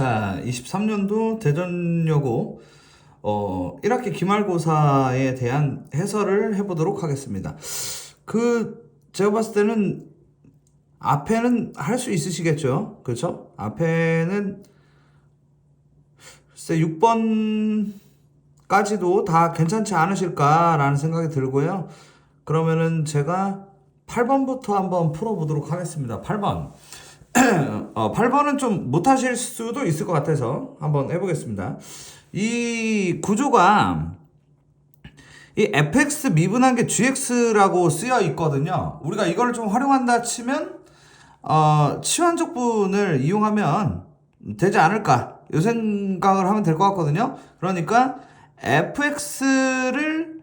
자, 23년도 대전여고 1학기 기말고사에 대한 해설을 해보도록 하겠습니다. 제가 봤을 때는 앞에는 할 수 있으시겠죠? 그렇죠? 앞에는 글쎄 6번까지도 다 괜찮지 않으실까라는 생각이 들고요. 그러면은 제가 8번부터 한번 풀어보도록 하겠습니다. 8번. 8번은 좀 못하실 수도 있을 것 같아서 한번 해보겠습니다. 이 구조가 이 fx 미분한 게 gx라고 쓰여 있거든요. 우리가 이걸 좀 활용한다 치면 치환적분을 이용하면 되지 않을까 이 생각을 하면 될 것 같거든요. 그러니까 fx를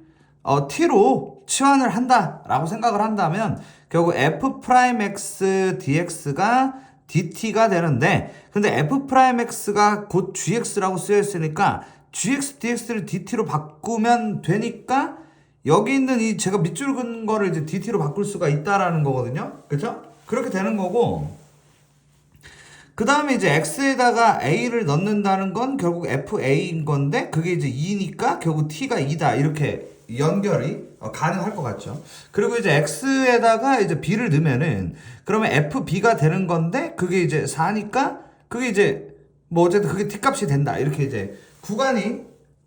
t로 치환을 한다라고 생각을 한다면 결국 f'x dx가 dt가 되는데, 근데 f'x가 곧 gx라고 쓰여 있으니까 gx dx를 dt로 바꾸면 되니까 여기 있는 이 제가 밑줄 긋는 거를 이제 dt로 바꿀 수가 있다라는 거거든요. 그렇죠? 그렇게 되는 거고, 그 다음에 이제 x에다가 a를 넣는다는 건 결국 fa인 건데 그게 이제 2니까 결국 t가 2다 이렇게 연결이 가능할 것 같죠. 그리고 이제 x에다가 이제 b를 넣으면은 그러면 fb가 되는 건데 그게 이제 4니까 그게 이제 뭐 어쨌든 그게 t 값이 된다 이렇게 이제 구간이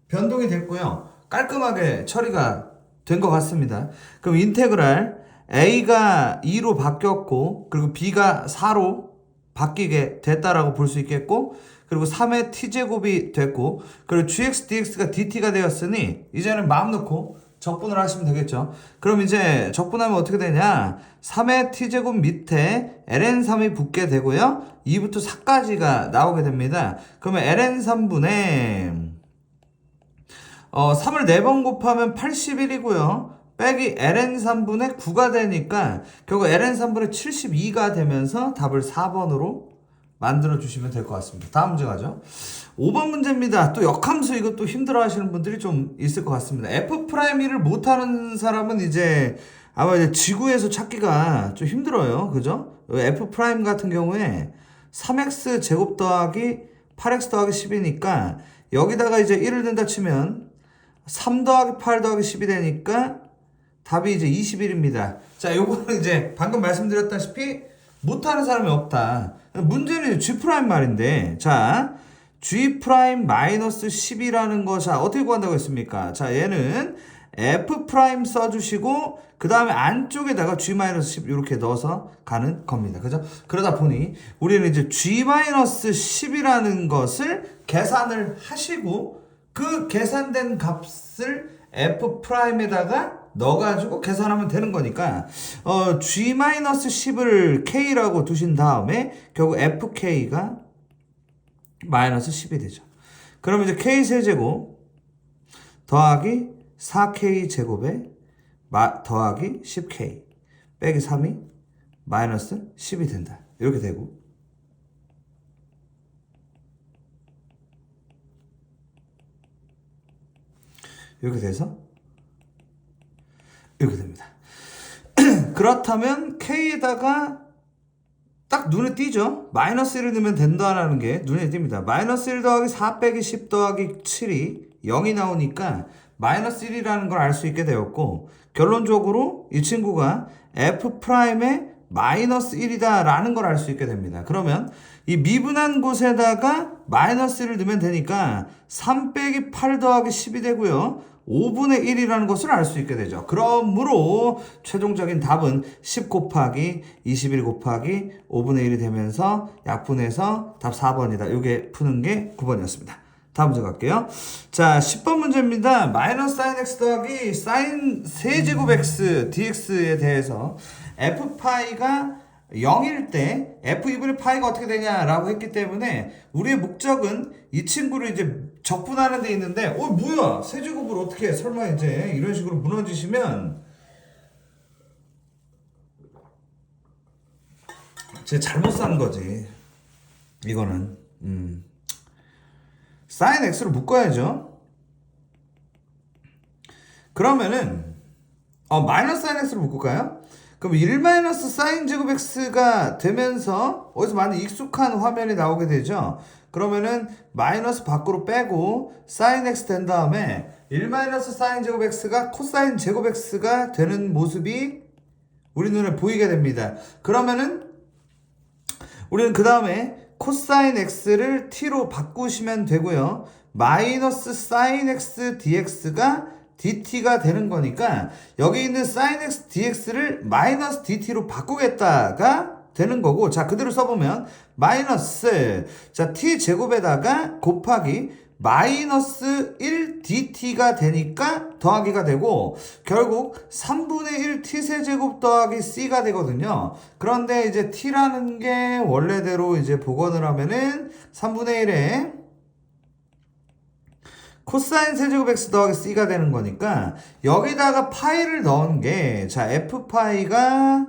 변동이 됐고요. 깔끔하게 처리가 된 것 같습니다. 그럼 인테그랄 a가 2로 바뀌었고 그리고 b가 4로 바뀌게 됐다라고 볼 수 있겠고, 그리고 3의 t제곱이 됐고, 그리고 gx dx가 dt가 되었으니 이제는 마음 놓고 적분을 하시면 되겠죠. 그럼 이제 적분하면 어떻게 되냐, 3의 t제곱 밑에 ln3이 붙게 되고요, 2부터 4까지가 나오게 됩니다. 그러면 ln3분의 3을 4번 곱하면 81이고요 빼기 ln3분의 9가 되니까 결국 ln3분의 72가 되면서 답을 4번으로 만들어 주시면 될 것 같습니다. 다음 문제 가죠. 5번 문제입니다. 또 역함수 이것도 힘들어 하시는 분들이 좀 있을 것 같습니다. F'E를 못하는 사람은 이제 아마 이제 지구에서 찾기가 좀 힘들어요. 그죠? F' 같은 경우에 3x 제곱 더하기 8x 더하기 10이니까 여기다가 이제 1을 넣는다 치면 3 더하기 8 더하기 10이 되니까 답이 이제 21입니다. 자, 요거는 이제 방금 말씀드렸다시피 못하는 사람이 없다. 문제는 G' 말인데, 자, G' 마이너스 10이라는 거, 자, 어떻게 구한다고 했습니까? 자, 얘는 F' 써주시고, 그 다음에 안쪽에다가 G 마이너스 10 이렇게 넣어서 가는 겁니다. 그죠? 그러다 보니, 우리는 이제 G 마이너스 10이라는 것을 계산을 하시고, 그 계산된 값을 F'에다가 넣어가지고 계산하면 되는 거니까 G-10을 K라고 두신 다음에 결국 FK가 마이너스 10이 되죠. 그럼 이제 K 세제곱 더하기 4K 제곱에 더하기 10K 빼기 3이 마이너스 10이 된다. 이렇게 되고, 이렇게 돼서 이렇게 됩니다. 그렇다면 K에다가 딱 눈에 띄죠? 마이너스 1을 넣으면 된다라는 게 눈에 띕니다. 마이너스 1 더하기 4 빼기 10 더하기 7이 0이 나오니까 마이너스 1이라는 걸 알 수 있게 되었고, 결론적으로 이 친구가 F'의 마이너스 1이다 라는 걸 알 수 있게 됩니다. 그러면 이 미분한 곳에다가 마이너스 1을 넣으면 되니까 3 빼기 8 더하기 10이 되고요, 5분의 1이라는 것을 알 수 있게 되죠. 그러므로 최종적인 답은 10 곱하기 21 곱하기 5분의 1이 되면서 약분해서 답 4번이다. 이게 푸는 게 9번이었습니다. 다음 문제 갈게요. 자, 10번 문제입니다. 마이너스 sin x 더하기 sin 세제곱 x dx에 대해서 f파이가 0일 때 f2분의 파이가 어떻게 되냐라고 했기 때문에 우리의 목적은 이 친구를 이제 적분하는 데 있는데, 뭐야, 세제곱을 어떻게 설마 이제 이런 식으로 무너지시면 제가 잘못 산 거지 이거는. sin x로 묶어야죠. 그러면은 마이너스 sin x로 묶을까요? 그럼 1 마이너스 사인 제곱 x가 되면서 어디서 많이 익숙한 화면이 나오게 되죠. 그러면은 마이너스 밖으로 빼고 사인 x 된 다음에 1 마이너스 사인 제곱 x가 코사인 제곱 x가 되는 모습이 우리 눈에 보이게 됩니다. 그러면은 우리는 그 다음에 코사인 x를 t로 바꾸시면 되고요. 마이너스 사인 x dx가 dt가 되는 거니까 여기 있는 sin x dx를 마이너스 dt로 바꾸겠다가 되는 거고, 자 그대로 써보면 마이너스 자 t 제곱에다가 곱하기 마이너스 1 dt가 되니까 더하기가 되고, 결국 3분의 1 t세제곱 더하기 c가 되거든요. 그런데 이제 t라는 게 원래대로 이제 복원을 하면은 3분의 1에 코사인 세제곱 x 더하기 c가 되는 거니까 여기다가 파이를 넣은 게, 자 f파이가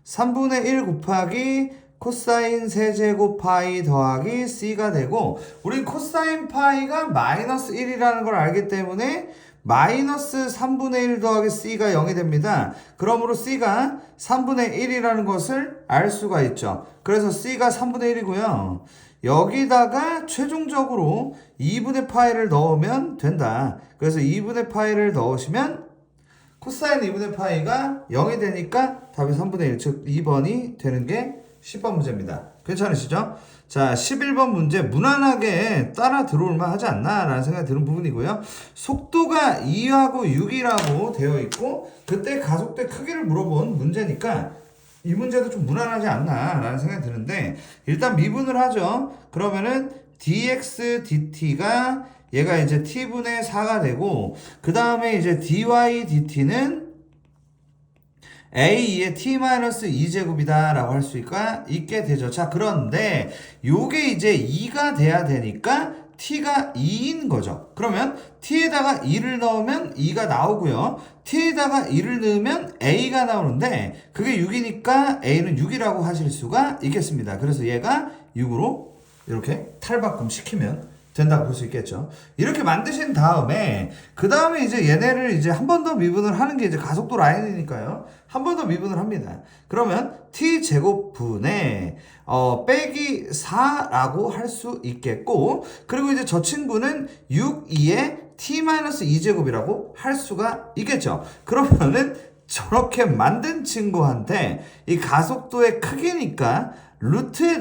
3분의 1 곱하기 코사인 세제곱 파이 더하기 c가 되고, 우린 코사인 파이가 마이너스 1이라는 걸 알기 때문에 마이너스 3분의 1 더하기 c가 0이 됩니다. 그러므로 c가 3분의 1이라는 것을 알 수가 있죠. 그래서 c가 3분의 1이고요. 여기다가 최종적으로 2분의 파이를 넣으면 된다. 그래서 2분의 파이를 넣으시면 코사인 2분의 파이가 0이 되니까 답이 3분의 1, 즉 2번이 되는 게 10번 문제입니다. 괜찮으시죠? 자, 11번 문제 무난하게 따라 들어올만 하지 않나 라는 생각이 드는 부분이고요. 속도가 2하고 6이라고 되어 있고 그때 가속대 크기를 물어본 문제니까 이 문제도 좀 무난하지 않나 라는 생각이 드는데, 일단 미분을 하죠. 그러면은 dx dt가 얘가 이제 t분의 4가 되고, 그 다음에 이제 dy dt는 a2의 t-2제곱이다 라고 할 수 있게 되죠. 자, 그런데 요게 이제 2가 돼야 되니까 t가 2인 거죠. 그러면 t에다가 2를 넣으면 2가 나오고요. t에다가 2를 넣으면 a가 나오는데 그게 6이니까 a는 6이라고 하실 수가 있겠습니다. 그래서 얘가 6으로 이렇게 탈바꿈 시키면 된다고 볼 수 있겠죠. 이렇게 만드신 다음에 그 다음에 이제 얘네를 이제 한 번 더 미분을 하는 게 이제 가속도 라인이니까요. 한 번 더 미분을 합니다. 그러면 t 제곱분의 빼기 4라고 할 수 있겠고, 그리고 이제 저 친구는 6, 2의 t-2제곱이라고 할 수가 있겠죠. 그러면은 저렇게 만든 친구한테 이 가속도의 크기니까 루트에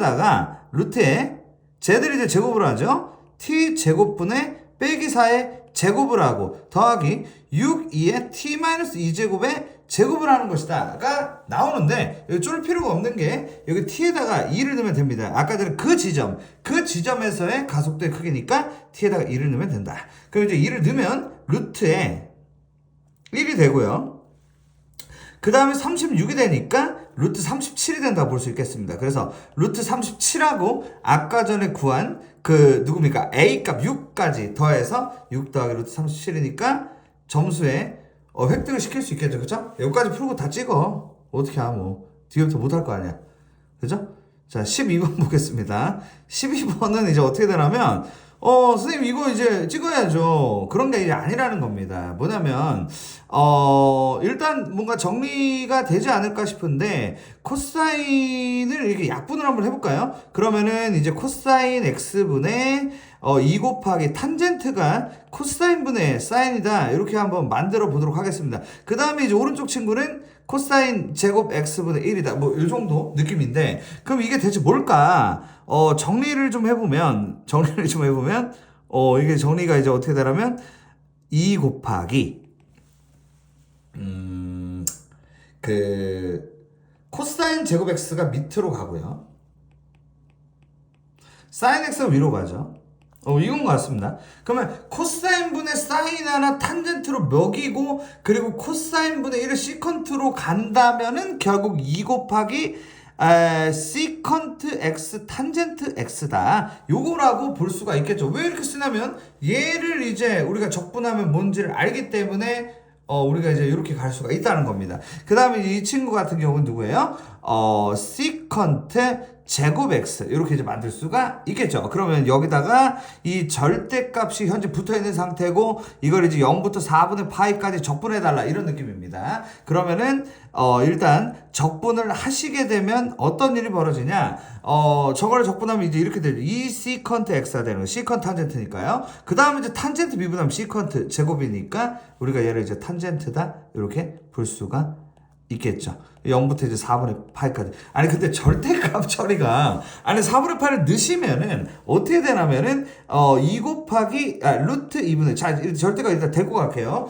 쟤들이 이제 제곱을 하죠. t제곱분의 빼기 4의 제곱을 하고 더하기 6, 2의 t-2제곱의 제곱을 하는 것이다가 나오는데, 여기 쫄 필요가 없는 게 여기 t에다가 2를 넣으면 됩니다. 아까 전에 그 지점에서의 가속도의 크기니까 t에다가 2를 넣으면 된다. 그럼 이제 2를 넣으면 루트에 1이 되고요. 그 다음에 36이 되니까 루트 37이 된다고 볼 수 있겠습니다. 그래서 루트 37하고 아까 전에 구한 그 누굽니까? A값 6까지 더해서 6 더하기 루트 37이니까 점수에 획득을 시킬 수 있겠죠. 그쵸? 여기까지 풀고 다 찍어. 어떻게 뭐 뒤부터 못할 거 아니야. 그죠? 자, 12번 보겠습니다. 12번은 이제 어떻게 되냐면 선생님 이거 이제 찍어야죠. 그런 게 이제 아니라는 겁니다. 뭐냐면 일단 뭔가 정리가 되지 않을까 싶은데 코사인을 이렇게 약분을 한번 해볼까요? 그러면은 이제 코사인 x분의 2 곱하기 탄젠트가 코사인분의 사인이다. 이렇게 한번 만들어 보도록 하겠습니다. 그 다음에 이제 오른쪽 친구는 코사인 제곱 x분의 1이다. 뭐 이 정도 느낌인데, 그럼 이게 대체 뭘까? 정리를 좀 해보면 이게 정리가 이제 어떻게 되냐면 2 곱하기 그 코사인 제곱 x가 밑으로 가고요. 사인 x가 위로 가죠. 이건 것 같습니다. 그러면 코사인분의 사인 하나 탄젠트로 먹이고, 그리고 코사인분의 1을 시컨트로 간다면은 결국 2 곱하기 시컨트 x 탄젠트 x다. 요거라고 볼 수가 있겠죠. 왜 이렇게 쓰냐면 얘를 이제 우리가 적분하면 뭔지를 알기 때문에 우리가 이제 이렇게 갈 수가 있다는 겁니다. 그 다음에 이 친구 같은 경우는 누구예요? 시컨트 제곱 x 이렇게 이제 만들 수가 있겠죠. 그러면 여기다가 이 절대값이 현재 붙어 있는 상태고 이걸 이제 0부터 4분의 파이까지 적분해 달라 이런 느낌입니다. 그러면은 일단 적분을 하시게 되면 어떤 일이 벌어지냐? 저거를 적분하면 이제 이렇게 되죠. 이 시컨트 x가 되는 거. 시컨트 탄젠트니까요. 그 다음에 이제 탄젠트 미분하면 시컨트 제곱이니까 우리가 얘를 이제 탄젠트다 이렇게 볼 수가 있겠죠. 0부터 이제 4분의 파이까지. 아니, 근데 절대값 처리가, 아니, 4분의 파이를 넣으시면은, 어떻게 되냐면은, 2 곱하기, 루트 2분의, 자, 절대값 일단 데리고 갈게요.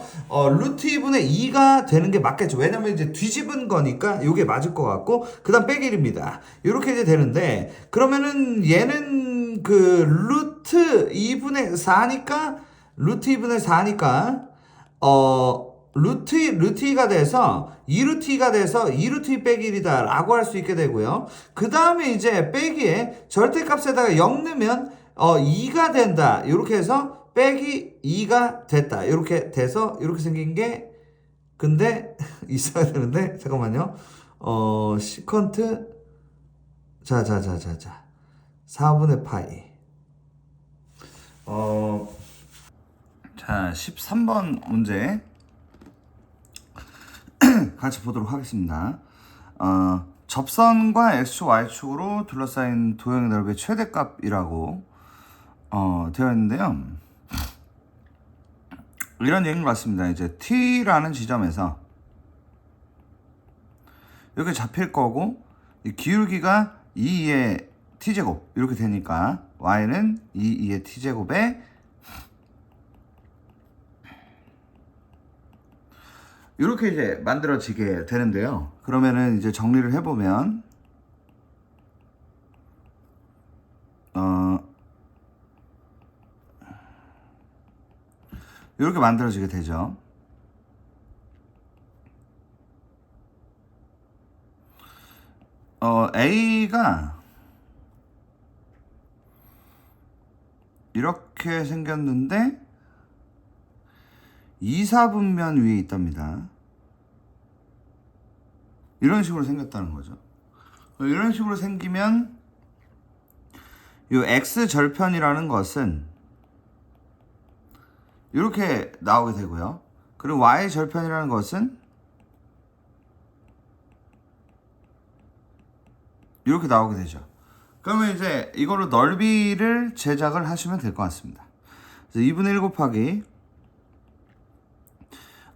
루트 2분의 2가 되는 게 맞겠죠. 왜냐면 이제 뒤집은 거니까 요게 맞을 것 같고, 그 다음 빼기 1입니다. 요렇게 이제 되는데, 그러면은 얘는 그, 루트 2분의 4니까, 루트 2분의 4니까, 루트 2가 돼서 2루트 2가 돼서 2루트 2 빼기 1이다 라고 할 수 있게 되고요. 그 다음에 이제 빼기에 절대값에다가 0 넣으면 2가 된다. 이렇게 해서 빼기 2가 됐다. 이렇게 돼서 이렇게 생긴 게 근데 있어야 되는데 잠깐만요. 시컨트 자 4분의 파이 자 13번 문제 같이 보도록 하겠습니다. 접선과 x축, y축으로 둘러싸인 도형의 넓이의 최대값이라고 되어 있는데요. 이런 얘기인 것 같습니다. 이제 t라는 지점에서 이렇게 잡힐 거고 이 기울기가 2의 t제곱 이렇게 되니까 y는 2의 t제곱에 이렇게 이제 만들어지게 되는데요. 그러면은 이제 정리를 해보면, 이렇게 만들어지게 되죠. A가 이렇게 생겼는데, 2사분면 위에 있답니다. 이런 식으로 생겼다는 거죠. 이런 식으로 생기면 이 x절편이라는 것은 이렇게 나오게 되고요. 그리고 y절편이라는 것은 이렇게 나오게 되죠. 그러면 이제 이거로 넓이를 제작을 하시면 될 것 같습니다. 그래서 2분의 1 곱하기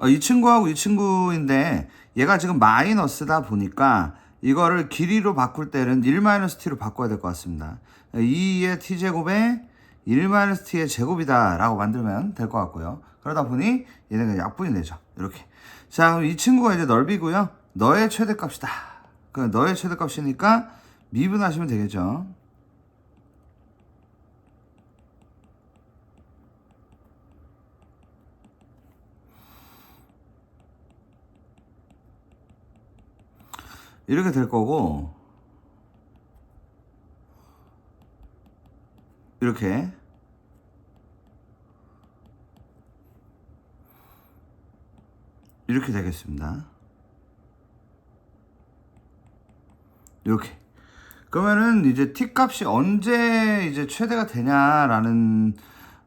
이 친구하고 이 친구인데 얘가 지금 마이너스다 보니까 이거를 길이로 바꿀 때는 1-t로 바꿔야 될 것 같습니다. 2의 t제곱에 1-t의 제곱이다 라고 만들면 될 것 같고요. 그러다 보니 얘는 약분이 되죠. 이렇게. 자, 그럼 이 친구가 이제 넓이고요. 너의 최대값이다. 너의 최대값이니까 미분하시면 되겠죠. 이렇게 될 거고 이렇게 되겠습니다. 이렇게. 그러면은 이제 t 값이 언제 이제 최대가 되냐라는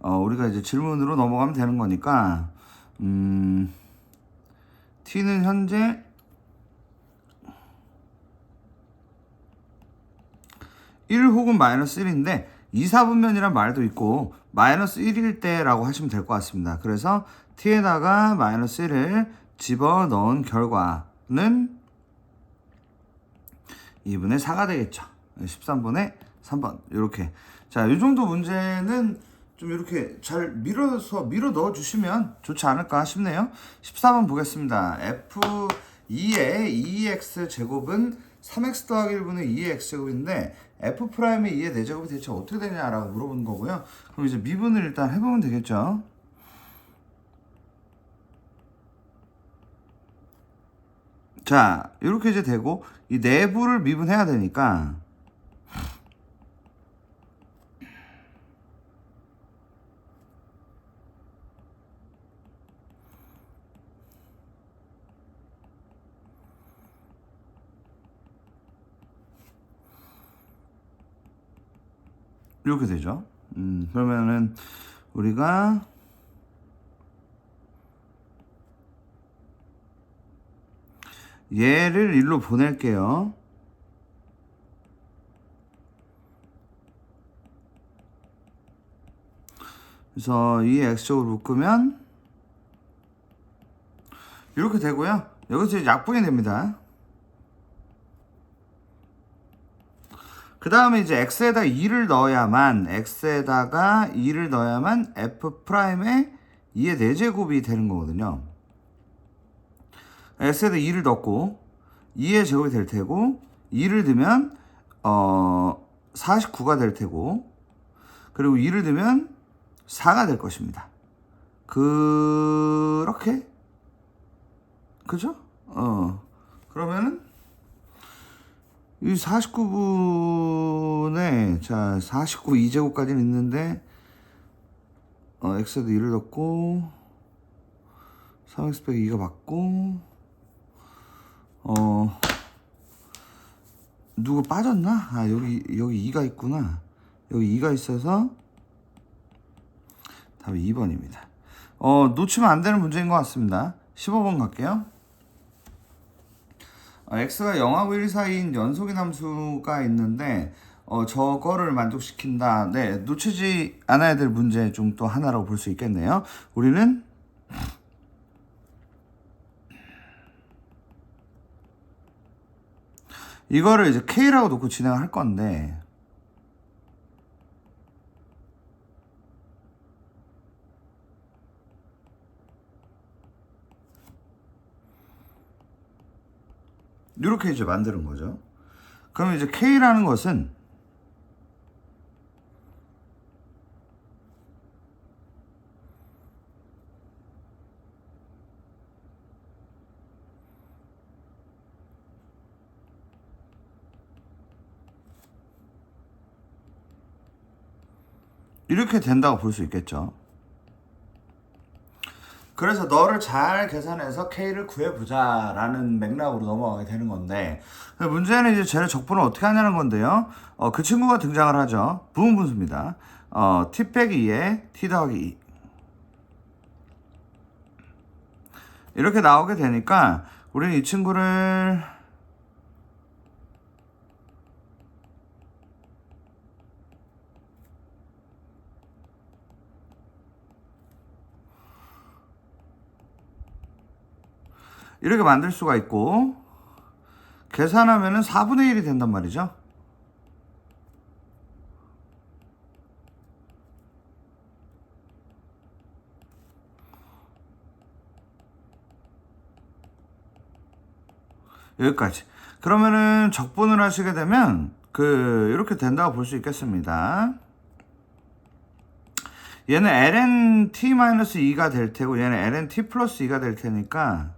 우리가 이제 질문으로 넘어가면 되는 거니까 t는 현재 1 혹은 마이너스 1인데 2사분면이란 말도 있고 마이너스 1일 때라고 하시면 될 것 같습니다. 그래서 t에다가 마이너스 1을 집어넣은 결과는 2분의 4가 되겠죠. 13분의 3번 이렇게. 자, 이 정도 문제는 좀 이렇게 잘 밀어 넣어 주시면 좋지 않을까 싶네요. 14번 보겠습니다. f2의 2x 제곱은 3x 더하기 1분의 2의 x제곱인데 f'의 2의 4제곱이 대체 어떻게 되냐라고 물어보는 거고요. 그럼 이제 미분을 일단 해보면 되겠죠. 자, 이렇게 이제 되고 이 내부를 미분해야 되니까 이렇게 되죠. 그러면은 우리가 얘를 일로 보낼게요. 그래서 이 x축을 묶으면 이렇게 되고요. 여기서 약분이 됩니다. 그 다음에 이제 x에다 2를 넣어야만 f'의 2의 4제곱이 되는 거거든요. x에다 2를 넣고 2의 제곱이 될 테고 2를 넣으면 49가 될 테고, 그리고 2를 넣으면 4가 될 것입니다. 그렇게, 그죠? 그러면은 이 49분에, 자, 49 2제곱까지는 있는데, x에도 2를 넣고, 3x 빼기 2가 맞고, 누구 빠졌나? 아, 여기 2가 있구나. 여기 2가 있어서, 답이 2번입니다. 놓치면 안 되는 문제인 것 같습니다. 15번 갈게요. x가 0하고 1 사이인 연속인 함수가 있는데 저거를 만족시킨다. 네, 놓치지 않아야 될 문제 중 또 하나라고 볼 수 있겠네요. 우리는 이거를 이제 k라고 놓고 진행을 할 건데, 이렇게 이제 만드는 거죠. 그러면 이제 k라는 것은 이렇게 된다고 볼 수 있겠죠. 그래서 너를 잘 계산해서 K를 구해보자 라는 맥락으로 넘어가게 되는 건데, 문제는 이제 쟤를 적분을 어떻게 하냐는 건데요. 그 친구가 등장을 하죠. 부분 분수입니다. t 빼기 2에 t 더하기 2 이렇게 나오게 되니까 우리는 이 친구를 이렇게 만들 수가 있고, 계산하면은 4분의 1이 된단 말이죠. 여기까지. 그러면은 적분을 하시게 되면 이렇게 된다고 볼 수 있겠습니다. 얘는 ln t-2가 될 테고 얘는 ln t 플러스 2가 될 테니까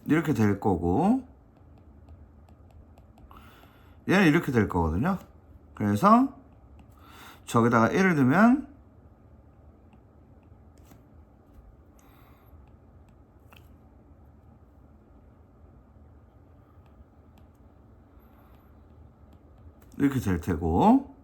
이렇게 될 거고, 얘는 이렇게 될 거거든요. 그래서 저기다가 1을 두면 이렇게 될 테고,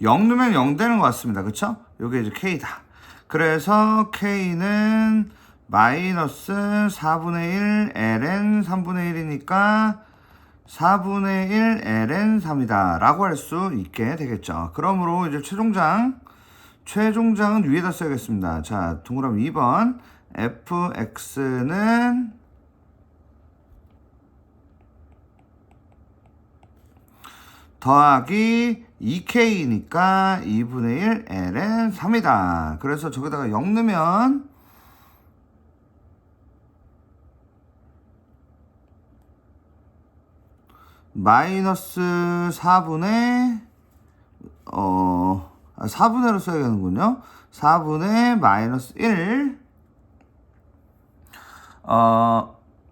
0 넣으면 0 되는 것 같습니다. 그쵸? 요게 이제 K다. 그래서 K는 마이너스 4분의 1 ln 3분의 1이니까 4분의 1 ln 3이다 라고 할 수 있게 되겠죠. 그러므로 이제 최종장은 위에다 써야겠습니다. 자, 동그라미 2번 fx는 더하기 2k니까 2분의 1 ln 3이다. 그래서 저기다가 0 넣으면 마이너스 4분의 4분의로 써야겠는군요. 4분의 마이너스 1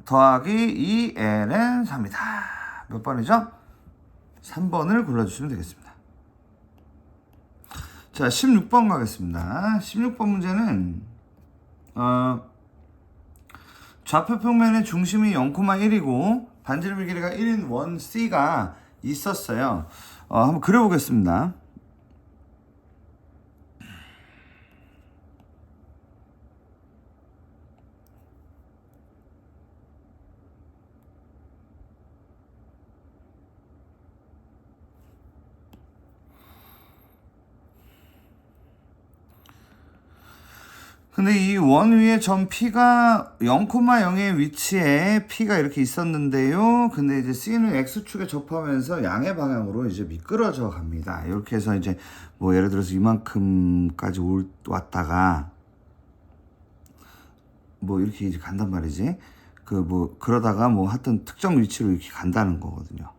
더하기 2ln 3이다. 몇 번이죠? 3번을 골라주시면 되겠습니다. 자, 16번 가겠습니다. 16번 문제는 좌표 평면의 중심이 0,1이고 반지름의 길이가 1인 원 C가 있었어요. 한번 그려보겠습니다. 근데 이 원 위에 점 P가 0,0의 위치에 P가 이렇게 있었는데요. 근데 이제 C는 X축에 접하면서 양의 방향으로 이제 미끄러져 갑니다. 이렇게 해서 이제 뭐 예를 들어서 이만큼까지 왔다가 뭐 이렇게 이제 간단 말이지. 그 뭐 그러다가 뭐 하여튼 특정 위치로 이렇게 간다는 거거든요.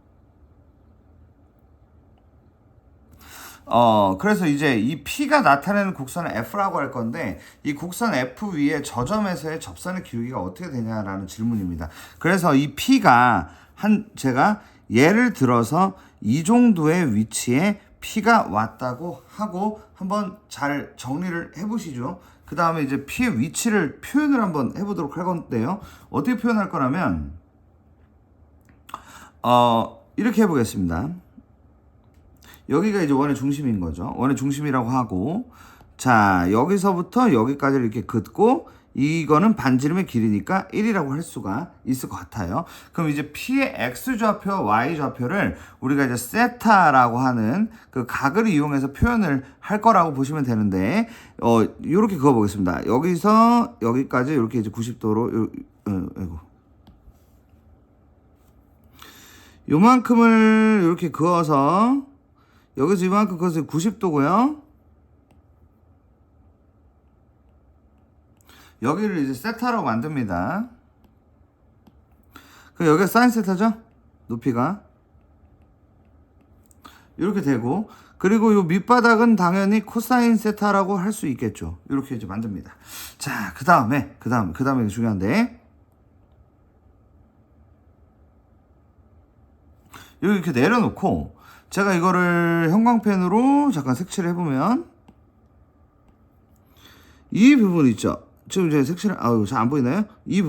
그래서 이제 이 P가 나타내는 곡선을 F라고 할 건데, 이 곡선 F 위에 저점에서의 접선의 기울기가 어떻게 되냐라는 질문입니다. 그래서 이 P가 제가 예를 들어서 이 정도의 위치에 P가 왔다고 하고 한번 잘 정리를 해보시죠. 그 다음에 이제 P의 위치를 표현을 한번 해보도록 할 건데요. 어떻게 표현할 거냐면, 이렇게 해보겠습니다. 여기가 이제 원의 중심인 거죠. 원의 중심이라고 하고, 자, 여기서부터 여기까지 이렇게 긋고, 이거는 반지름의 길이니까 1이라고 할 수가 있을 것 같아요. 그럼 이제 P의 X좌표, Y좌표를 우리가 이제 세타라고 하는 그 각을 이용해서 표현을 할 거라고 보시면 되는데, 요렇게 그어 보겠습니다. 여기서 여기까지 이렇게 이제 90도로, 요만큼을 이렇게 그어서, 여기서 이만큼 그어서 90도고요. 여기를 이제 세타로 만듭니다. 그럼 여기가 사인 세타죠? 높이가. 이렇게 되고, 그리고 이 밑바닥은 당연히 코사인 세타라고 할 수 있겠죠. 이렇게 이제 만듭니다. 자, 그 다음에 중요한데, 여기 이렇게 내려놓고, 제가 이거를 형광펜으로 잠깐 색칠을 해보면, 이 부분 있죠? 지금 제가 색칠을, 잘 안 보이나요? 이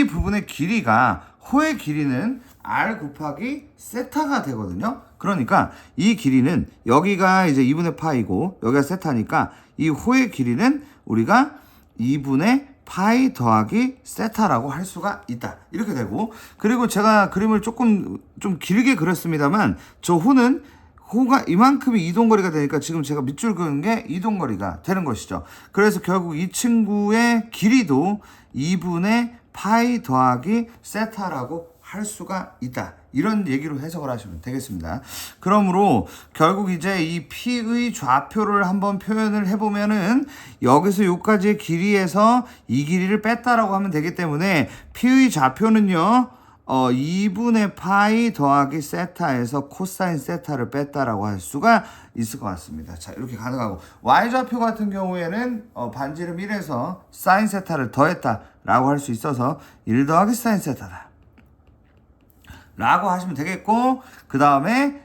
부분의 길이가, 호의 길이는 R 곱하기 세타가 되거든요? 그러니까 이 길이는, 여기가 이제 2분의 파이고, 여기가 세타니까, 이 호의 길이는 우리가 2분의 파이 더하기 세타라고 할 수가 있다. 이렇게 되고, 그리고 제가 그림을 조금 좀 길게 그렸습니다만, 저 호가 이만큼이 이동거리가 되니까 지금 제가 밑줄 그은 게 이동거리가 되는 것이죠. 그래서 결국 이 친구의 길이도 2분의 파이 더하기 세타라고 할 수가 있다. 이런 얘기로 해석을 하시면 되겠습니다. 그러므로 결국 이제 이 P의 좌표를 한번 표현을 해보면은, 여기서 여기까지의 길이에서 이 길이를 뺐다라고 하면 되기 때문에 P의 좌표는요, 2분의 파이 더하기 세타에서 코사인 세타를 뺐다라고 할 수가 있을 것 같습니다. 자, 이렇게 가능하고, Y좌표 같은 경우에는 반지름 1에서 사인 세타를 더했다라고 할 수 있어서 1 더하기 사인 세타다 라고 하시면 되겠고, 그 다음에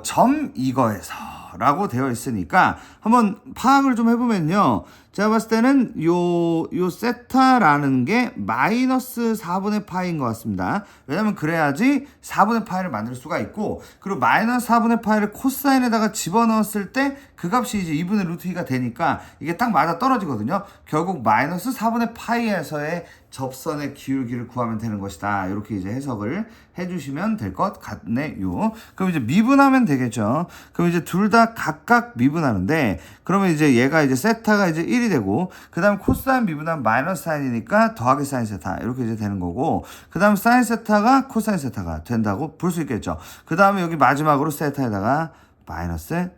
점 이거에서 라고 되어 있으니까 한번 파악을 좀 해보면요, 제가 봤을 때는 요 세타라는 게 마이너스 4분의 파이인 것 같습니다. 왜냐면 그래야지 4분의 파이를 만들 수가 있고, 그리고 마이너스 4분의 파이를 코사인에다가 집어넣었을 때 그 값이 이제 2분의 루트 2가 되니까 이게 딱 맞아 떨어지거든요. 결국 마이너스 4분의 파이에서의 접선의 기울기를 구하면 되는 것이다. 이렇게 이제 해석을 해주시면 될 것 같네요. 그럼 이제 미분하면 되겠죠. 그럼 이제 둘 다 각각 미분하는데, 그러면 이제 얘가 이제 세타가 이제 1이 되고, 그 다음 코사인 미분하면 마이너스 사인이니까 더하기 사인 세타 이렇게 이제 되는 거고, 그 다음 사인 세타가 코사인 세타가 된다고 볼 수 있겠죠. 그 다음에 여기 마지막으로 세타에다가 마이너스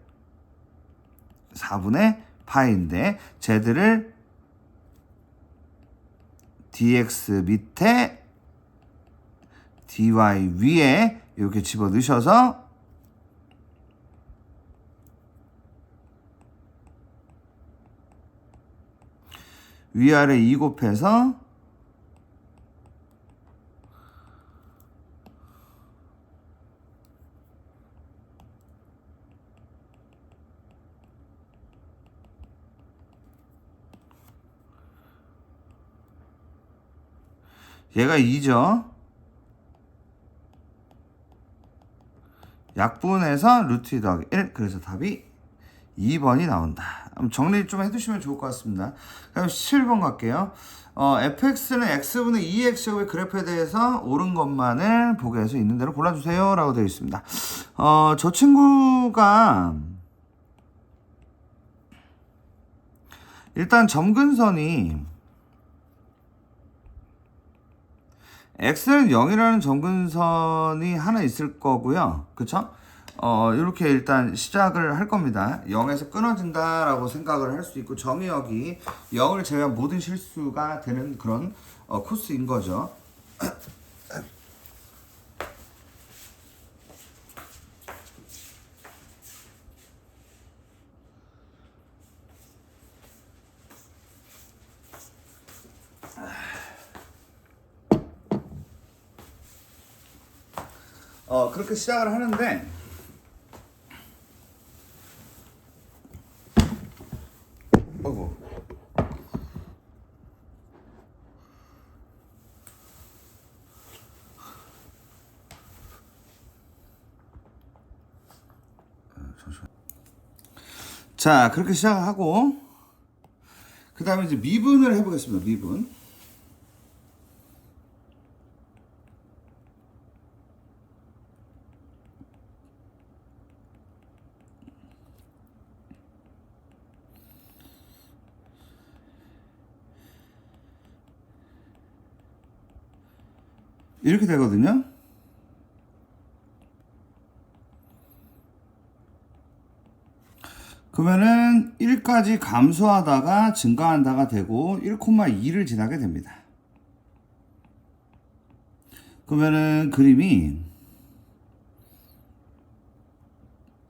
4분의 파이인데, 쟤들을 dx 밑에 dy 위에 이렇게 집어 넣으셔서 위아래 2 곱해서 얘가 2죠. 약분해서 루트 2 더하기 1. 그래서 답이 2번이 나온다. 정리 좀 해두시면 좋을 것 같습니다. 그럼 17번 갈게요. fx는 x분의 2x제곱의 그래프에 대해서 옳은 것만을 보게 해서 있는 대로 골라주세요 라고 되어 있습니다. 저 친구가 일단 점근선이 x는 0이라는 점근선이 하나 있을 거고요. 그쵸? 이렇게 일단 시작을 할 겁니다. 0에서 끊어진다라고 생각을 할 수 있고, 정의역이 0을 제외한 모든 실수가 되는 그런 코스인 거죠. 그렇게 시작을 하는데, 어이구. 자, 그렇게 시작하고, 그 다음에 이제 미분을 해보겠습니다. 미분. 이렇게 되거든요. 그러면은 1까지 감소하다가 증가한다가 되고 1,2를 지나게 됩니다. 그러면은 그림이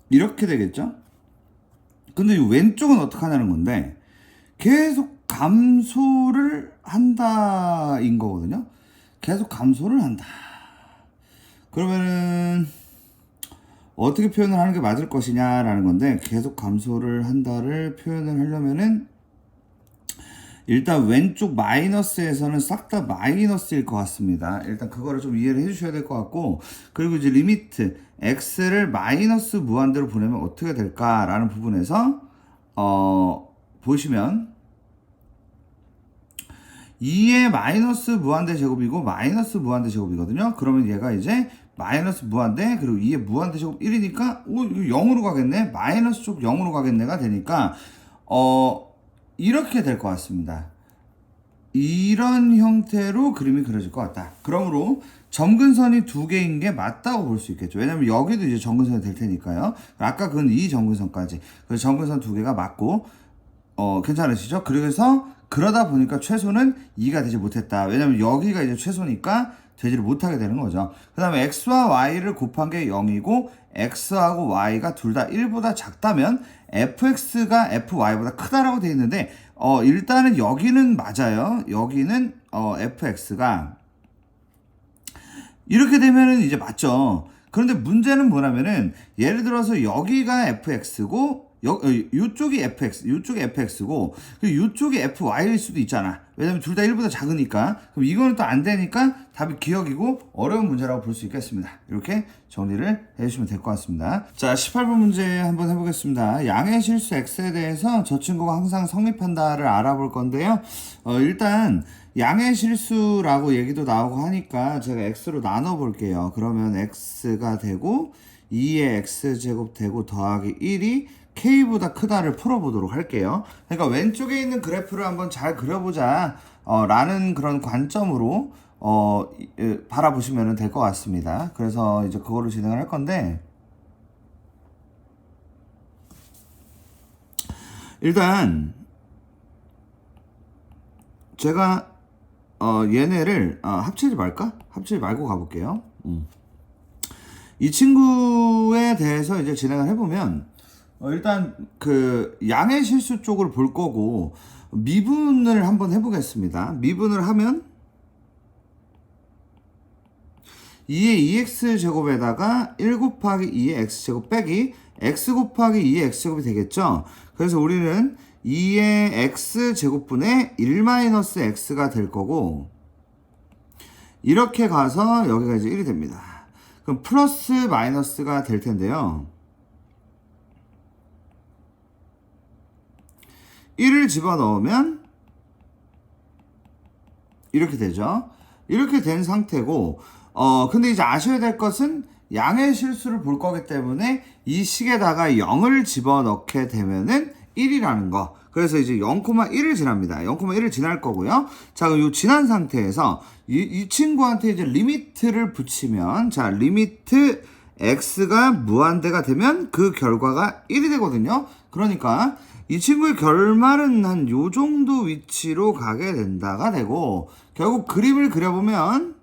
이렇게 되겠죠? 근데 이 왼쪽은 어떻게 하냐는 건데, 계속 감소를 한다인 거거든요. 계속 감소를 한다. 그러면은 어떻게 표현을 하는 게 맞을 것이냐라는 건데, 계속 감소를 한다를 표현을 하려면은 일단 왼쪽 마이너스에서는 싹 다 마이너스일 것 같습니다. 일단 그거를 좀 이해를 해주셔야 될 것 같고, 그리고 이제 리미트 x를 마이너스 무한대로 보내면 어떻게 될까라는 부분에서 보시면 2의 마이너스 무한대 제곱이고 마이너스 무한대 제곱이거든요. 그러면 얘가 이제 마이너스 무한대 그리고 2의 무한대 제곱 1이니까 이거 0으로 가겠네. 마이너스 쪽 0으로 가겠네가 되니까 이렇게 될 것 같습니다. 이런 형태로 그림이 그려질 것 같다. 그러므로 점근선이 두 개인 게 맞다고 볼 수 있겠죠. 왜냐면 여기도 이제 점근선이 될 테니까요. 아까 그건 이 점근선까지. 그래서 점근선 두 개가 맞고 괜찮으시죠? 그래서 그러다 보니까 최소는 2가 되지 못했다. 왜냐면 여기가 이제 최소니까 되지를 못하게 되는 거죠. 그 다음에 x와 y를 곱한 게 0이고 x하고 y가 둘 다 1보다 작다면 fx가 fy보다 크다라고 되어 있는데 일단은 여기는 맞아요. 여기는 fx가 이렇게 되면은 이제 맞죠. 그런데 문제는 뭐냐면은 예를 들어서 여기가 fx고 이쪽이 fx, 이쪽이 fx고 이쪽이 fy일 수도 있잖아. 왜냐면 둘 다 1보다 작으니까. 그럼 이거는 또 안 되니까 답이 기억이고 어려운 문제라고 볼 수 있겠습니다. 이렇게 정리를 해주시면 될 것 같습니다. 자, 18번 문제 한번 해보겠습니다. 양의 실수 x에 대해서 저 친구가 항상 성립한다를 알아볼 건데요. 일단 양의 실수라고 얘기도 나오고 하니까 제가 x로 나눠 볼게요. 그러면 x가 되고 2의 x제곱 되고 더하기 1이 k보다 크다를 풀어보도록 할게요. 그러니까 왼쪽에 있는 그래프를 한번 잘 그려보자 라는 그런 관점으로 바라보시면 될 것 같습니다. 그래서 이제 그거를 진행을 할 건데, 일단 제가 얘네를 합치지 말까? 합치지 말고 가볼게요. 이 친구에 대해서 이제 진행을 해보면 일단 그 양의 실수 쪽을 볼 거고 미분을 한번 해보겠습니다. 미분을 하면 2의 2x제곱에다가 1 곱하기 2의 x제곱 빼기 x 곱하기 2의 x제곱이 되겠죠. 그래서 우리는 2의 x제곱분의 1-x가 될 거고, 이렇게 가서 여기가 이제 1이 됩니다. 그럼 플러스 마이너스가 될 텐데요. 1을 집어넣으면 이렇게 되죠. 이렇게 된 상태고, 근데 이제 아셔야 될 것은 양의 실수를 볼 거기 때문에 이 식에다가 0을 집어넣게 되면은 1이라는 거. 그래서 이제 0,1을 지납니다. 0,1을 지날 거고요. 자, 그럼 이 지난 상태에서 이 친구한테 이제 리미트를 붙이면, 자, 리미트 x가 무한대가 되면 그 결과가 1이 되거든요. 그러니까 이 친구의 결말은 한 요 정도 위치로 가게 된다가 되고, 결국 그림을 그려보면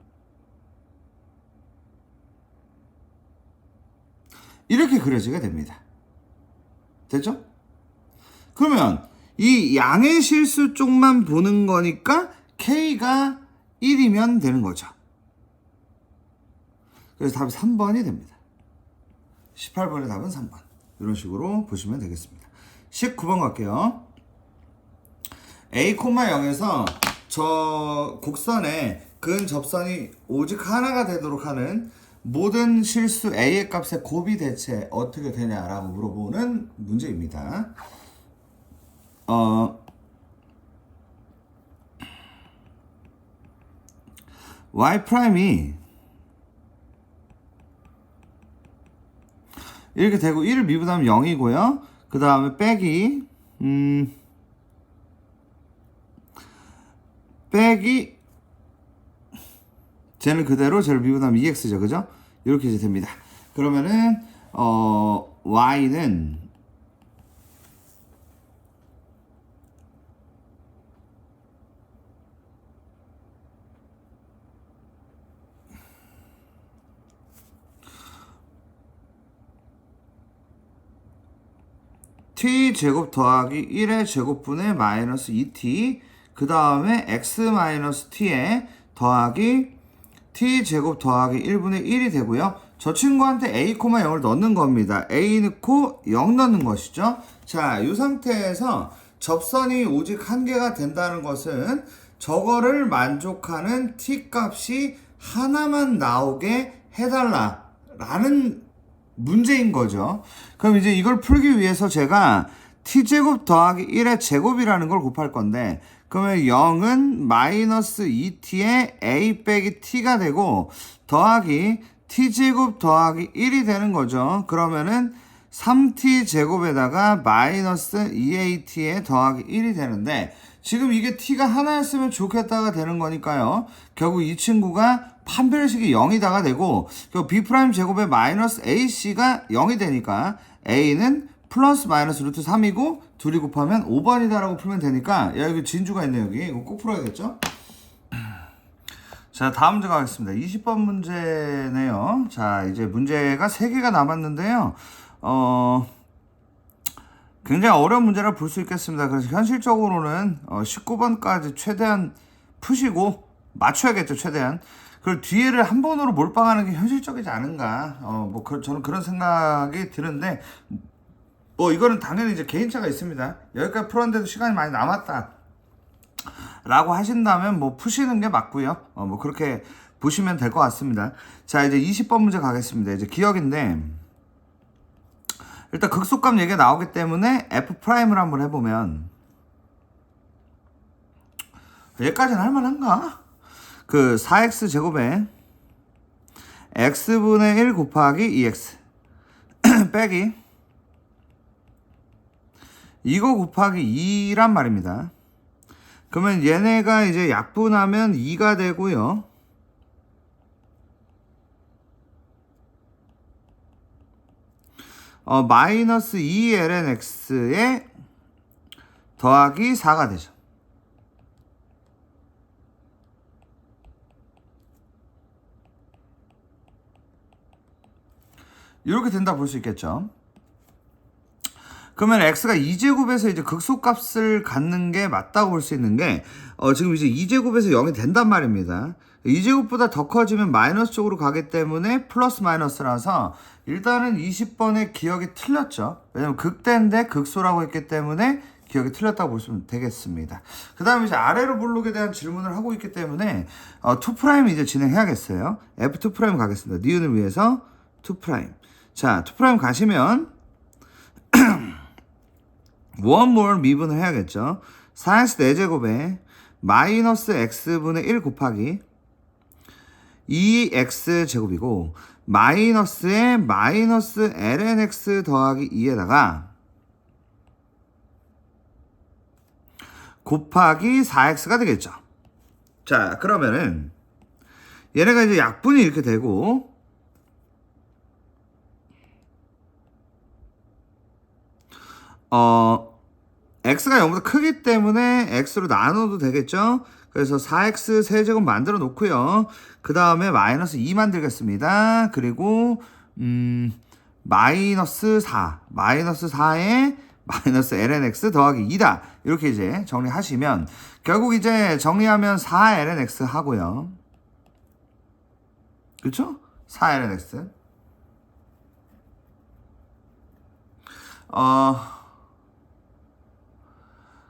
이렇게 그려지게 됩니다. 됐죠? 그러면 이 양의 실수 쪽만 보는 거니까 K가 1이면 되는 거죠. 그래서 답이 3번이 됩니다. 18번의 답은 3번. 이런 식으로 보시면 되겠습니다. 19번 갈게요. A,0에서 저 곡선에 근접선이 오직 하나가 되도록 하는 모든 실수 A의 값의 곱이 대체 어떻게 되냐라고 물어보는 문제입니다. Y' 이렇게 되고 1을 미분하면 0이고요. 그 다음에 빼기 쟤는 그대로 쟤를 미분하면 2x죠. 그죠? 이렇게 이제 됩니다. 그러면은 y는 t제곱 더하기 1의 제곱분의 마이너스 2t 그 다음에 x 마이너스 t에 더하기 t제곱 더하기 1분의 1이 되고요. 저 친구한테 a, 0을 넣는 겁니다. a 넣고 0 넣는 것이죠. 자, 이 상태에서 접선이 오직 한 개가 된다는 것은 저거를 만족하는 t 값이 하나만 나오게 해달라라는 문제인 거죠. 그럼 이제 이걸 풀기 위해서 제가 t제곱 더하기 1의 제곱이라는 걸 곱할 건데, 그러면 0은 마이너스 2t의 a 빼기 t가 되고 더하기 t제곱 더하기 1이 되는 거죠. 그러면은 3t제곱에다가 마이너스 2at에 더하기 1이 되는데, 지금 이게 t가 하나였으면 좋겠다가 되는 거니까요. 결국 이 친구가 판별식이 0이다가 되고, 결국 b'제곱에 마이너스 ac가 0이 되니까 a는 플러스 마이너스 루트 3이고 둘이 곱하면 5번이다라고 풀면 되니까, 야, 여기 진주가 있네. 여기 이거 꼭 풀어야겠죠. 자, 다음 문제 가겠습니다. 20번 문제네요. 자, 이제 문제가 3개가 남았는데요. 굉장히 어려운 문제라 볼 수 있겠습니다. 그래서 현실적으로는 19번까지 최대한 푸시고 맞춰야겠죠. 최대한. 그리고 뒤에를 한 번으로 몰빵하는 게 현실적이지 않은가. 저는 그런 생각이 드는데, 이거는 당연히 이제 개인차가 있습니다. 여기까지 풀었는데도 시간이 많이 남았다 라고 하신다면 푸시는 게 맞고요. 그렇게 보시면 될 것 같습니다. 자, 이제 20번 문제 가겠습니다. 이제 기억인데, 일단 극소값 얘기가 나오기 때문에 F'을 한번 해보면, 얘까지는 할만한가? 그 4x 제곱에 x분의 1 곱하기 2x 빼기 이거 곱하기 2란 말입니다. 그러면 얘네가 이제 약분하면 2가 되고요. 마이너스 2lnx에 더하기 4가 되죠. 이렇게 된다 볼 수 있겠죠. 그러면 x가 2제곱에서 이제 극소값을 갖는 게 맞다고 볼 수 있는 게, 지금 이제 2제곱에서 0이 된단 말입니다. 2제곱보다 더 커지면 마이너스 쪽으로 가기 때문에 플러스 마이너스라서 일단은 20번의 기억이 틀렸죠. 왜냐면 극대인데 극소라고 했기 때문에 기억이 틀렸다고 보시면 되겠습니다. 그 다음에 이제 아래로 블록에 대한 질문을 하고 있기 때문에 2' 이제 진행해야겠어요. F2' 가겠습니다. 니은을 위해서 2'. 자, 2' 가시면 one more 미분을 해야겠죠. 4x 4제곱에 마이너스 x분의 1 곱하기 2x 제곱이고 마이너스에 마이너스 lnx 더하기 2에다가 곱하기 4x가 되겠죠. 자, 그러면은 얘네가 이제 약분이 이렇게 되고 x가 0보다 크기 때문에 x로 나눠도 되겠죠. 그래서 4x 세제곱 만들어 놓고요. 그 다음에 마이너스 2 만들겠습니다. 그리고 마이너스 4에 마이너스 lnx 더하기 2다. 이렇게 이제 정리하시면 결국 이제 정리하면 4lnx 하고요. 그렇죠? 4lnx.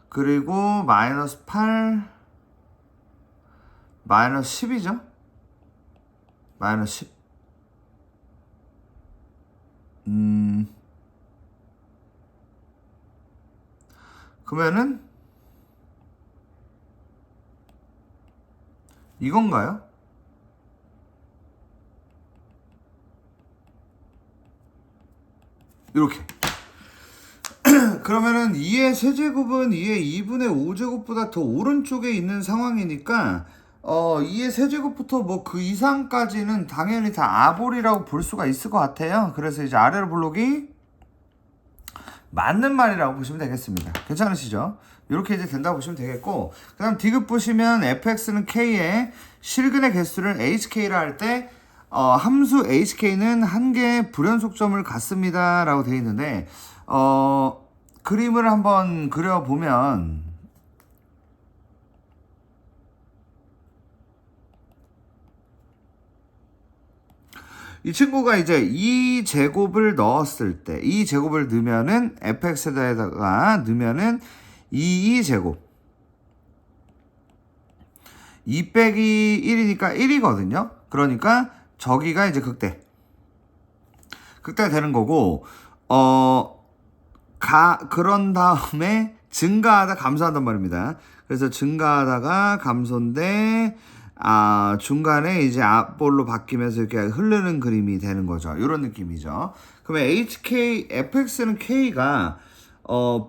그리고 마이너스 8 마이너스 10이죠. 마이너스 10. 그러면은 이건가요? 이렇게. 그러면은 2의 세제곱은 2의 2분의 5제곱보다 더 오른쪽에 있는 상황이니까 2의 세제곱부터 뭐 그 이상까지는 당연히 다 아볼이라고 볼 수가 있을 것 같아요. 그래서 이제 아래로 블록이 맞는 말이라고 보시면 되겠습니다. 괜찮으시죠? 이렇게 이제 된다고 보시면 되겠고, 그 다음 디귿 보시면 fx는 k의 실근의 개수를 hk라 할 때 함수 hk는 한 개의 불연속점을 갖습니다 라고 되어 있는데 그림을 한번 그려보면 이 친구가 이제 2제곱을 넣었을 때 2제곱을 넣으면은 fx에다가 넣으면은 2제곱 2 빼기 1이니까 1이거든요. 그러니까 저기가 이제 극대가 되는 거고 그런 다음에 증가하다 감소한단 말입니다. 그래서 증가하다가 감소인데 중간에 이제 앞볼로 바뀌면서 이렇게 흐르는 그림이 되는 거죠. 이런 느낌이죠. 그러면 fx는 k가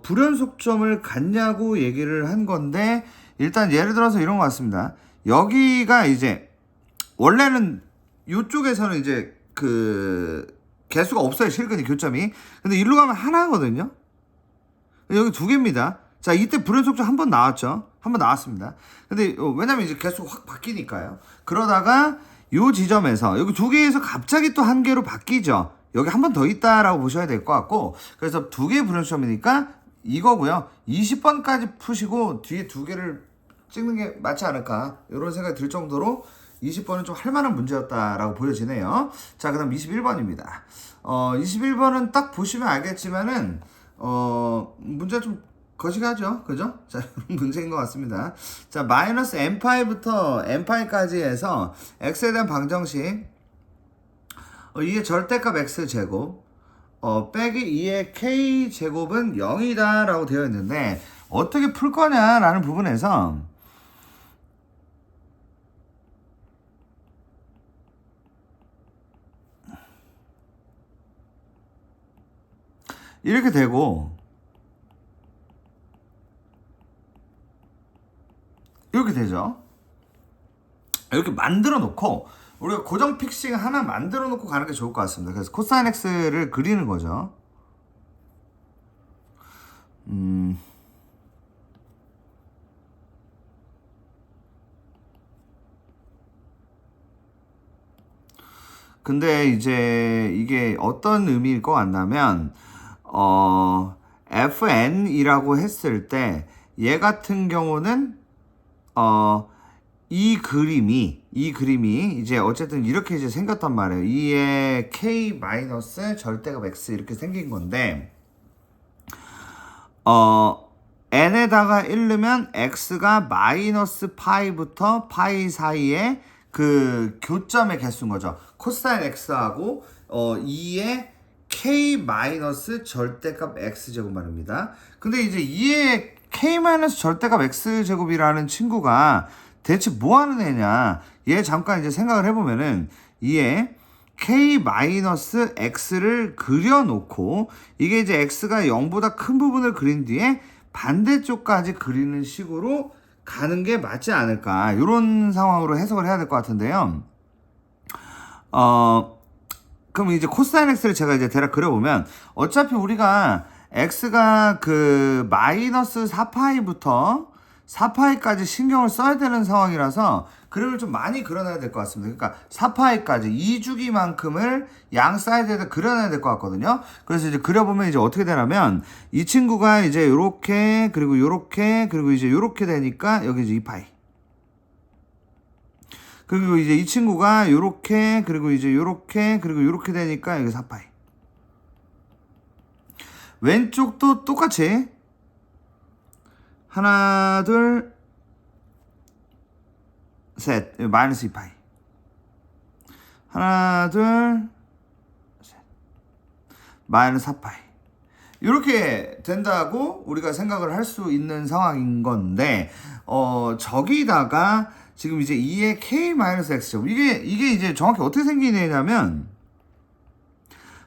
불연속점을 갖냐고 얘기를 한 건데, 일단 예를 들어서 이런 것 같습니다. 여기가 이제 원래는 이쪽에서는 이제 그 개수가 없어요. 실근이 교점이. 근데 일로 가면 하나거든요. 여기 2개입니다. 자, 이때 불연속점 한 번 나왔죠. 한 번 나왔습니다. 근데 왜냐면 이제 개수가 확 바뀌니까요. 그러다가 요 지점에서 여기 2개에서 갑자기 또 1개로 바뀌죠. 여기 한 번 더 있다라고 보셔야 될 것 같고, 그래서 2개의 불연속점이니까 이거고요. 20번까지 푸시고 뒤에 2개를 찍는 게 맞지 않을까, 이런 생각이 들 정도로 20번은 좀 할만한 문제였다라고 보여지네요. 자, 그 다음 21번입니다. 21번은 딱 보시면 알겠지만은 문제가 좀 거시기하죠. 그죠? 자, 이런 문제인 것 같습니다. 자, 마이너스 n파이부터 n파이까지 해서 x에 대한 방정식 2의 절대값 x제곱 빼기 2의 k제곱은 0이다 라고 되어 있는데, 어떻게 풀 거냐라는 부분에서 이렇게 되고 이렇게 되죠. 이렇게 만들어 놓고 우리가 고정 픽싱 하나 만들어 놓고 가는 게 좋을 것 같습니다. 그래서 코사인 x를 그리는 거죠. 근데 이제 이게 어떤 의미일 것 같냐면 fn이라고 했을 때 얘 같은 경우는 이 그림이 이제 어쨌든 이렇게 이제 생겼단 말이에요. 2의 k 마이너스 절대값 x 이렇게 생긴 건데 n에다가 1 넣으면 x가 마이너스 파이부터 파이 사이에 그 교점의 개수인 거죠. 코사인 x하고 2의 k 마이너스 절대값 x제곱 말입니다. 근데 이제 2의 k 마이너스 절대값 x제곱이라는 친구가 대체 뭐 하는 애냐? 얘 잠깐 이제 생각을 해보면은 2의 k 마이너스 x를 그려놓고 이게 이제 x가 0보다 큰 부분을 그린 뒤에 반대쪽까지 그리는 식으로 가는 게 맞지 않을까, 이런 상황으로 해석을 해야 될 것 같은데요. 그럼 이제 코사인 x를 제가 이제 대략 그려보면 어차피 우리가 x가 그 마이너스 4파이부터 4파이까지 신경을 써야 되는 상황이라서 그림을 좀 많이 그려놔야 될 것 같습니다. 그러니까 4파이까지 2주기만큼을 양 사이드에다 그려놔야 될 것 같거든요. 그래서 이제 그려보면 이제 어떻게 되냐면 이 친구가 이제 요렇게 그리고 요렇게 그리고 이제 요렇게 되니까 여기 이제 2파이. 그리고 이제 이 친구가 요렇게 그리고 이제 요렇게 그리고 요렇게 되니까 여기 4파이. 왼쪽도 똑같이 하나 둘 셋 마이너스 2파이. 하나 둘 셋 마이너스 4파이. 이렇게 된다고 우리가 생각을 할 수 있는 상황인 건데, 저기다가 지금 이제 2의 k-x제곱, 이게 이제 정확히 어떻게 생기냐면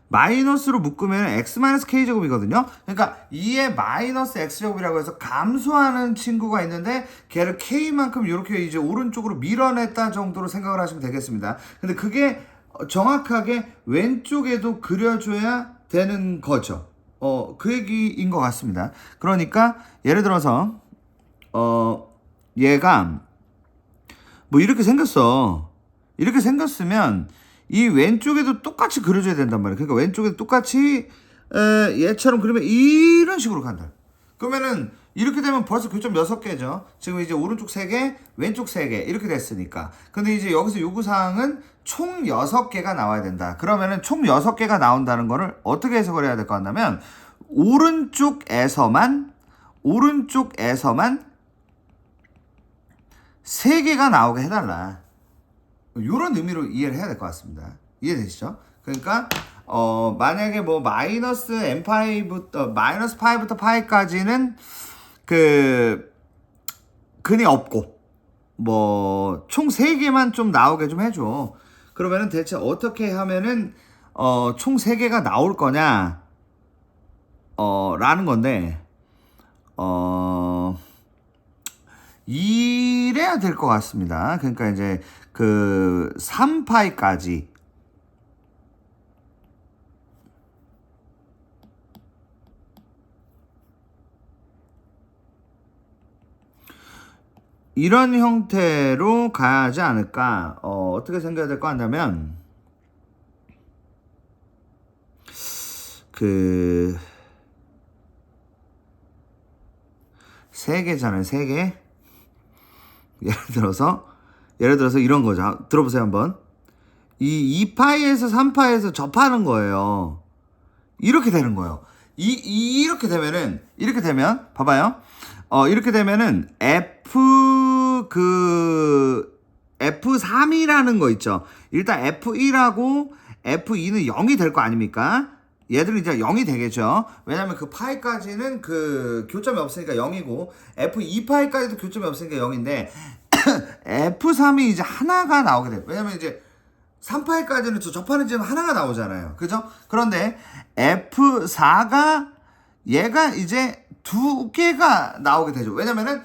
마이너스로 묶으면 x-k제곱이거든요. 그러니까 2의 마이너스 x제곱이라고 해서 감소하는 친구가 있는데 걔를 k만큼 이렇게 이제 오른쪽으로 밀어냈다 정도로 생각을 하시면 되겠습니다. 근데 그게 정확하게 왼쪽에도 그려줘야 되는 거죠. 그 얘기인 것 같습니다. 그러니까 예를 들어서 얘가 뭐 이렇게 생겼어. 이렇게 생겼으면 이 왼쪽에도 똑같이 그려줘야 된단 말이에요. 그러니까 왼쪽에도 똑같이 얘처럼 그리면 이런 식으로 간다. 그러면은 이렇게 되면 벌써 교점 6개죠. 지금 이제 오른쪽 3개, 왼쪽 3개 이렇게 됐으니까. 근데 이제 여기서 요구사항은 총 6개가 나와야 된다. 그러면은 총 6개가 나온다는 거를 어떻게 해석을 해야 될 것 같냐면 오른쪽에서만 3개가 나오게 해달라. 이런 의미로 이해를 해야 될 것 같습니다. 이해되시죠? 그러니까 만약에 뭐 마이너스 n파이부터 마이너스 파이부터 파이까지는 그 근이 없고 뭐 총 3개만 좀 나오게 좀 해줘. 그러면은 대체 어떻게 하면은 총 3개가 나올 거냐 라는 건데 이래야 될 것 같습니다. 그러니까 이제 그 3파이까지 이런 형태로 가야 하지 않을까. 어떻게 생각해야 될 것 같냐면 그 3개잖아요. 3개. 예를 들어서 이런 거죠. 들어보세요 한번. 이 2파이에서 3파이에서 접하는 거예요. 이렇게 되는 거예요. 이렇게 되면 봐봐요. 이렇게 되면은 F3이라는 거 있죠. 일단 F1하고 F2는 0이 될 거 아닙니까? 얘들은 이제 0이 되겠죠. 왜냐면 그 파이까지는 그 교점이 없으니까 0이고 F2파이까지도 교점이 없으니까 0인데 F3이 이제 하나가 나오게 돼요. 왜냐면 이제 3파이까지는 접하는 지점 하나가 나오잖아요. 그죠? 그런데 F4가 얘가 이제 2개가 나오게 되죠. 왜냐면은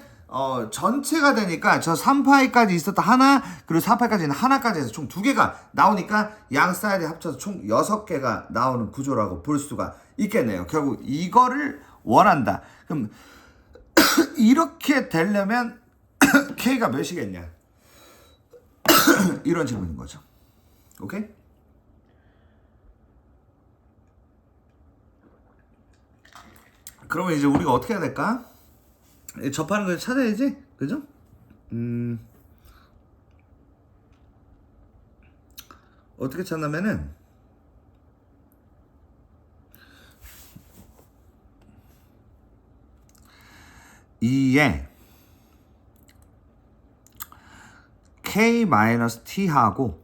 전체가 되니까 저 3파이까지 있었던 하나 그리고 4파이까지는 하나까지 해서 총 2개가 나오니까 양 사이드 합쳐서 총 6개가 나오는 구조라고 볼 수가 있겠네요. 결국 이거를 원한다. 그럼 이렇게 되려면 K가 몇이겠냐? 이런 질문인 거죠. 오케이? 그러면 이제 우리가 어떻게 해야 될까? 접하는 걸 찾아야지, 그죠? 어떻게 찾냐면은 2에 k-t하고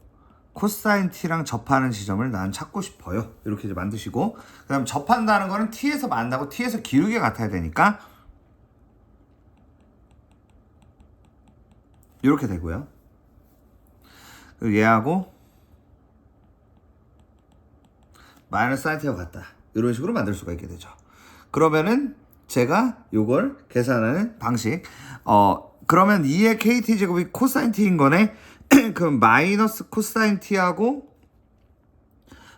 코사인 t랑 접하는 지점을 난 찾고 싶어요. 이렇게 이제 만드시고, 그 다음 접한다는 거는 t에서 만나고 t에서 기울기가 같아야 되니까 이렇게 되고요. 그리고 얘하고 마이너스 사인 t하고 같다. 이런 식으로 만들 수가 있게 되죠. 그러면은 제가 요걸 계산하는 방식, 그러면 2의 kt 제곱이 코사인 t인 거네. 그럼 마이너스 코사인 t하고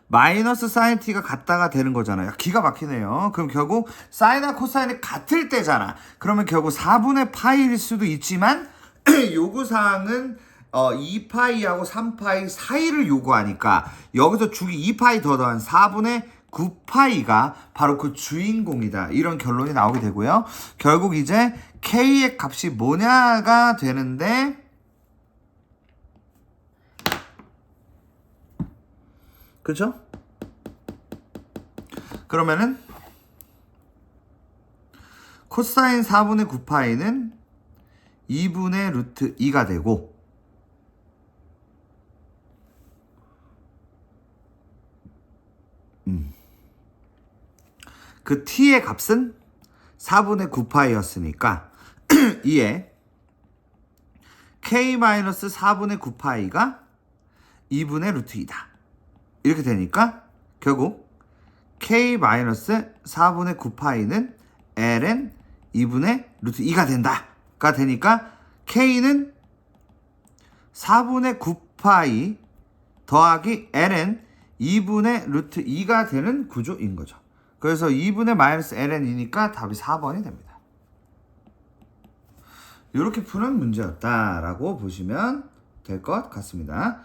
마이너스 사인 t가 같다가 되는 거잖아요. 기가 막히네요. 그럼 결국 사인과 코사인이 같을 때잖아. 그러면 결국 4분의 파이일 수도 있지만 요구사항은 2파이하고 3파이 사이를 요구하니까 여기서 주기 2파이 더한 4분의 9파이가 바로 그 주인공이다. 이런 결론이 나오게 되고요. 결국 이제 k의 값이 뭐냐가 되는데, 그렇죠? 그러면은 코사인 4분의 9파이는 2분의 루트 2가 되고, 그 t의 값은 4분의 9파이였으니까 2에 k-4분의 9파이가 2분의 루트 2다. 이렇게 되니까 결국 k-4분의 9파이는 ln 2분의 루트 2가 된다가 되니까 k는 4분의 9파이 더하기 ln 2분의 루트 2가 되는 구조인 거죠. 그래서 2분의 마이너스 ln이니까 답이 4번이 됩니다. 이렇게 푸는 문제였다라고 보시면 될 것 같습니다.